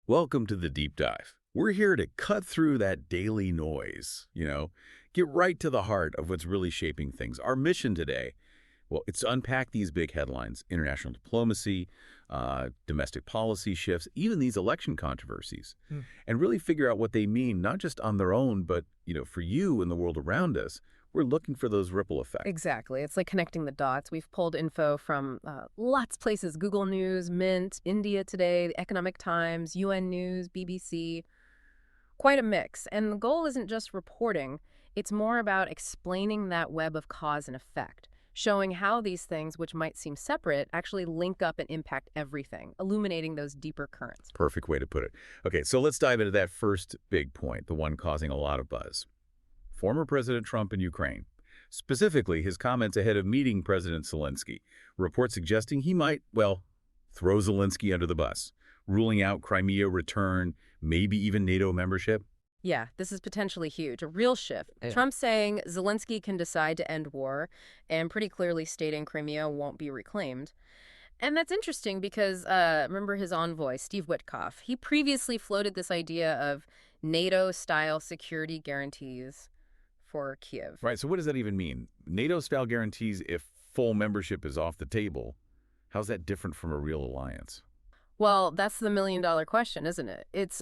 Welcome to the deep dive. We're here to cut through that daily noise, get right to the heart of what's really shaping things. Our mission today, well, it's to unpack these big headlines, international diplomacy, domestic policy shifts, even these election controversies, and really figure out what they mean, not just on their own, but, for you and the world around us. We're looking for those ripple effects. Exactly. It's like connecting the dots. We've pulled info from lots of places: Google News, Mint, India Today, the Economic Times, UN News, BBC. Quite a mix. And the goal isn't just reporting, it's more about explaining that web of cause and effect, showing how these things, which might seem separate, actually link up and impact everything, illuminating those deeper currents. Perfect way to put it. Okay, so let's dive into that first big point, the one causing a lot of buzz. Former President Trump in Ukraine, specifically his comments ahead of meeting President Zelensky, reports suggesting he might, well, throw Zelensky under the bus, ruling out Crimea return, maybe even NATO membership. Yeah, this is potentially huge, a real shift. Yeah. Trump saying Zelensky can decide to end war, and pretty clearly stating Crimea won't be reclaimed. And that's interesting because, remember his envoy, Steve Witkoff, he previously floated this idea of NATO-style security guarantees for Kiev. Right, so what does that even mean? NATO-style guarantees if full membership is off the table. How's that different from a real alliance? Well, that's the million-dollar question, isn't it? It's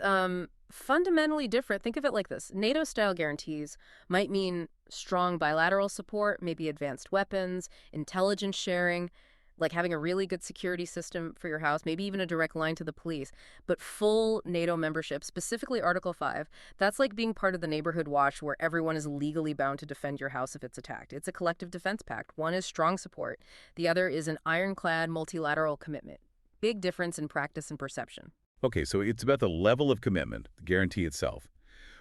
fundamentally different. Think of it like this. NATO-style guarantees might mean strong bilateral support, maybe advanced weapons, intelligence sharing, like having a really good security system for your house, maybe even a direct line to the police. But full NATO membership, specifically Article 5, that's like being part of the neighborhood watch where everyone is legally bound to defend your house if it's attacked. It's a collective defense pact. One is strong support. The other is an ironclad multilateral commitment. Big difference in practice and perception. Okay, so it's about the level of commitment, the guarantee itself.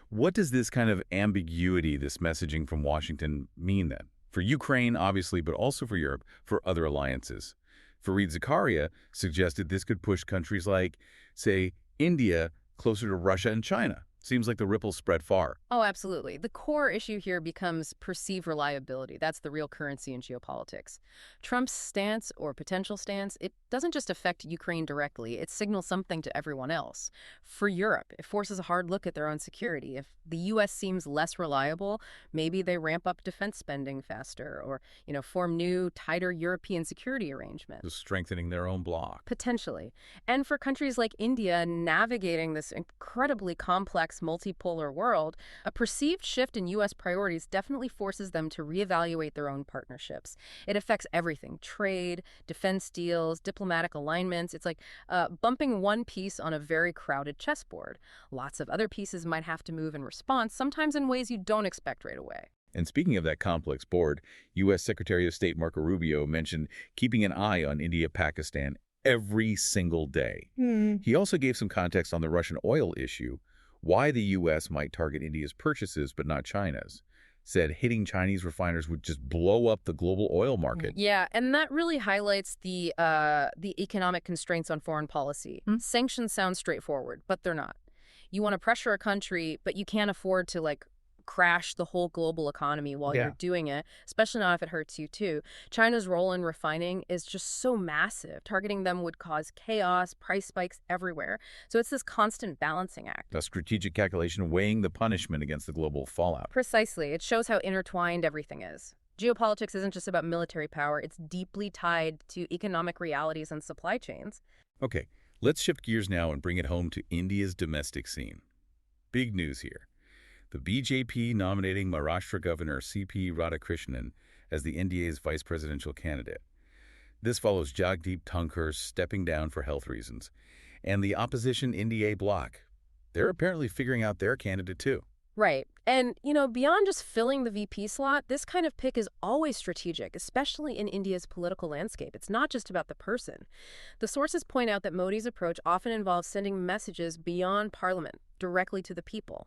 What does this kind of ambiguity, this messaging from Washington mean then? For Ukraine, obviously, but also for Europe, for other alliances. Fareed Zakaria suggested this could push countries like, say, India closer to Russia and China. Seems like the ripples spread far. Oh, absolutely. The core issue here becomes perceived reliability. That's the real currency in geopolitics. Trump's stance or potential stance, it doesn't just affect Ukraine directly. It signals something to everyone else. For Europe, it forces a hard look at their own security. If the U.S. seems less reliable, maybe they ramp up defense spending faster or, form new, tighter European security arrangements. Just strengthening their own bloc. Potentially. And for countries like India navigating this incredibly complex multipolar world, a perceived shift in U.S. priorities definitely forces them to reevaluate their own partnerships. It affects everything: trade, defense deals, diplomatic alignments. It's like bumping one piece on a very crowded chessboard. Lots of other pieces might have to move in response, sometimes in ways you don't expect right away. And speaking of that complex board, U.S. Secretary of State Marco Rubio mentioned keeping an eye on India-Pakistan every single day. He also gave some context on the Russian oil issue, why the U.S. might target India's purchases but not China's. Said hitting Chinese refiners would just blow up the global oil market. Yeah, and that really highlights the economic constraints on foreign policy. Sanctions sound straightforward, but they're not. You want to pressure a country, but you can't afford to, crash the whole global economy while you're doing it, especially not if it hurts you too. China's role in refining is just so massive. Targeting them would cause chaos, price spikes everywhere. So it's this constant balancing act. A strategic calculation weighing the punishment against the global fallout. Precisely. It shows how intertwined everything is. Geopolitics isn't just about military power. It's deeply tied to economic realities and supply chains. Okay, let's shift gears now and bring it home to India's domestic scene. Big news here. The BJP nominating Maharashtra Governor C.P. Radhakrishnan as the NDA's vice presidential candidate. This follows Jagdeep Dhankhar stepping down for health reasons. And the opposition NDA bloc, they're apparently figuring out their candidate too. Right. And, beyond just filling the VP slot, this kind of pick is always strategic, especially in India's political landscape. It's not just about the person. The sources point out that Modi's approach often involves sending messages beyond parliament, directly to the people.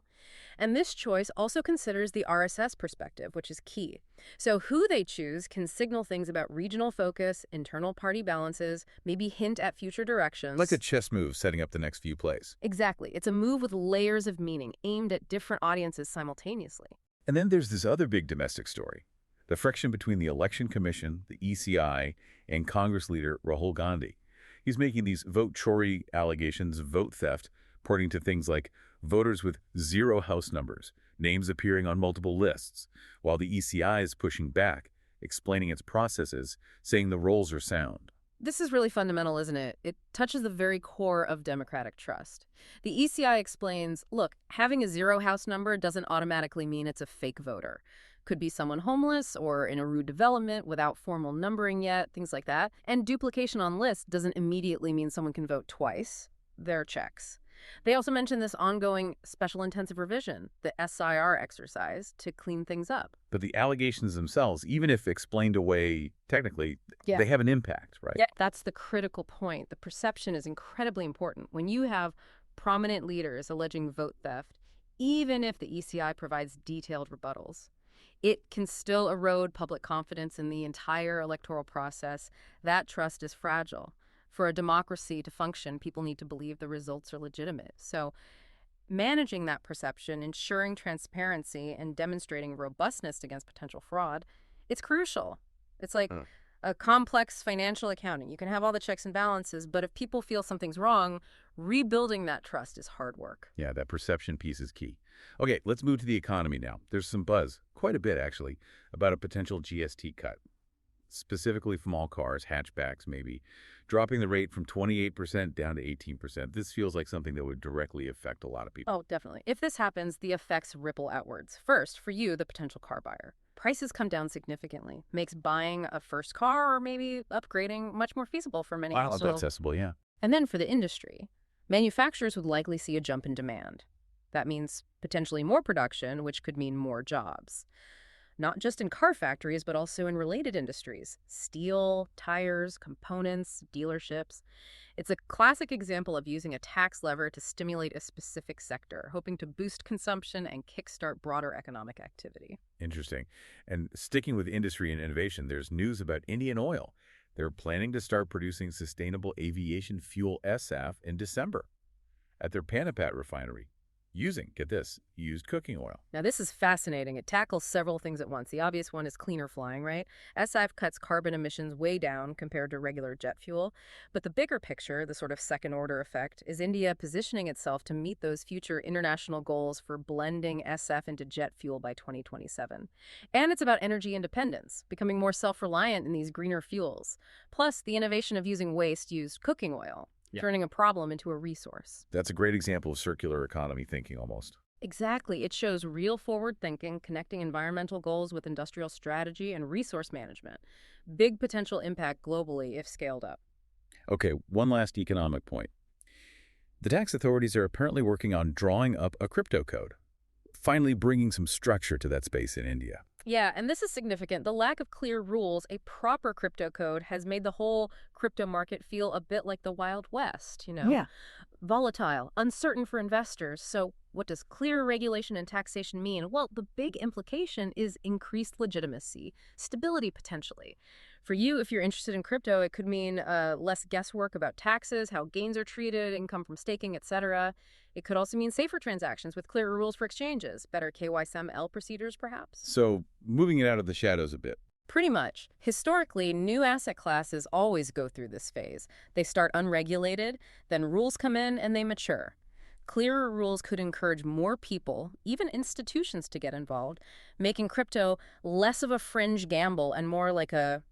And this choice also considers the RSS perspective, which is key. So who they choose can signal things about regional focus, internal party balances, maybe hint at future directions. Like a chess move setting up the next few plays. Exactly. It's a move with layers of meaning aimed at different audiences simultaneously. And then there's this other big domestic story. The friction between the Election Commission, the ECI, and Congress leader Rahul Gandhi. He's making these vote chory allegations of vote theft, pointing to things like voters with 0 house numbers, names appearing on multiple lists, while the ECI is pushing back, explaining its processes, saying the rolls are sound. This is really fundamental, isn't it? It touches the very core of democratic trust. The ECI explains, look, having a 0 house number doesn't automatically mean it's a fake voter. Could be someone homeless or in a rude development without formal numbering yet, things like that. And duplication on lists doesn't immediately mean someone can vote twice. They're checks. They also mention this ongoing special intensive revision, the SIR exercise, to clean things up. But the allegations themselves, even if explained away technically, Yeah. they have an impact, right? Yeah, that's the critical point. The perception is incredibly important. When you have prominent leaders alleging vote theft, even if the ECI provides detailed rebuttals, it can still erode public confidence in the entire electoral process. That trust is fragile. For a democracy to function, people need to believe the results are legitimate. So managing that perception, ensuring transparency, and demonstrating robustness against potential fraud, it's crucial. It's like a complex financial accounting. You can have all the checks and balances, but if people feel something's wrong, rebuilding that trust is hard work. Yeah, that perception piece is key. Okay, let's move to the economy now. There's some buzz, quite a bit actually, about a potential GST cut, specifically from all cars, hatchbacks maybe, dropping the rate from 28% down to 18%. This feels like something that would directly affect a lot of people. Oh, definitely. If this happens, the effects ripple outwards. First, for you, the potential car buyer. Prices come down significantly, makes buying a first car or maybe upgrading much more feasible for many Wow, households. that's accessible, yeah. And then for the industry, manufacturers would likely see a jump in demand. That means potentially more production, which could mean more jobs. Not just in car factories, but also in related industries. Steel, tires, components, dealerships. It's a classic example of using a tax lever to stimulate a specific sector, hoping to boost consumption and kickstart broader economic activity. Interesting. And sticking with industry and innovation, there's news about Indian Oil. They're planning to start producing sustainable aviation fuel SAF in December at their Panipat refinery, using, get this, used cooking oil. Now, this is fascinating. It tackles several things at once. The obvious one is cleaner flying, right? SAF cuts carbon emissions way down compared to regular jet fuel. But the bigger picture, the sort of second-order effect, is India positioning itself to meet those future international goals for blending SF into jet fuel by 2027. And it's about energy independence, becoming more self-reliant in these greener fuels. Plus, the innovation of using waste-used cooking oil. Yeah. Turning a problem into a resource. That's a great example of circular economy thinking almost. Exactly. It shows real forward thinking, connecting environmental goals with industrial strategy and resource management. Big potential impact globally if scaled up. Okay, one last economic point. The tax authorities are apparently working on drawing up a crypto code, finally bringing some structure to that space in India. Yeah, and this is significant. The lack of clear rules, a proper crypto code, has made the whole crypto market feel a bit like the Wild West, Yeah. Volatile, uncertain for investors. So what does clear regulation and taxation mean? Well, the big implication is increased legitimacy, stability potentially. For you, if you're interested in crypto, it could mean less guesswork about taxes, how gains are treated, income from staking, etc. It could also mean safer transactions with clearer rules for exchanges, better KYSML procedures, perhaps. So, moving it out of the shadows a bit. Pretty much. Historically, new asset classes always go through this phase. They start unregulated, then rules come in and they mature. Clearer rules could encourage more people, even institutions, to get involved, making crypto less of a fringe gamble and more like a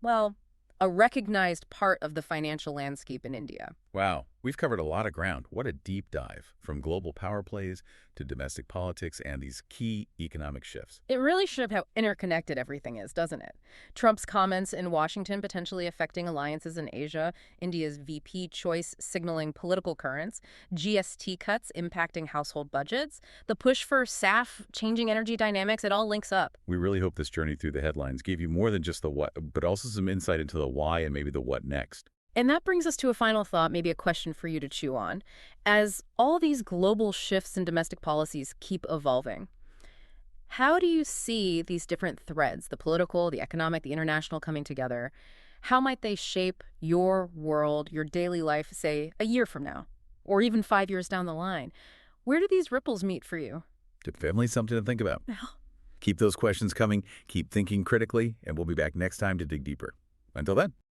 recognized part of the financial landscape in India. Wow, we've covered a lot of ground. What a deep dive, from global power plays to domestic politics and these key economic shifts. It really shows how interconnected everything is, doesn't it? Trump's comments in Washington potentially affecting alliances in Asia, India's VP choice signaling political currents, GST cuts impacting household budgets, the push for SAF changing energy dynamics, it all links up. We really hope this journey through the headlines gave you more than just the what, but also some insight into the why and maybe the what next. And that brings us to a final thought, maybe a question for you to chew on. As all these global shifts in domestic policies keep evolving, how do you see these different threads, the political, the economic, the international, coming together? How might they shape your world, your daily life, say, a year from now, or even 5 years down the line? Where do these ripples meet for you? Definitely something to think about. Keep those questions coming, keep thinking critically, and we'll be back next time to dig deeper. Until then.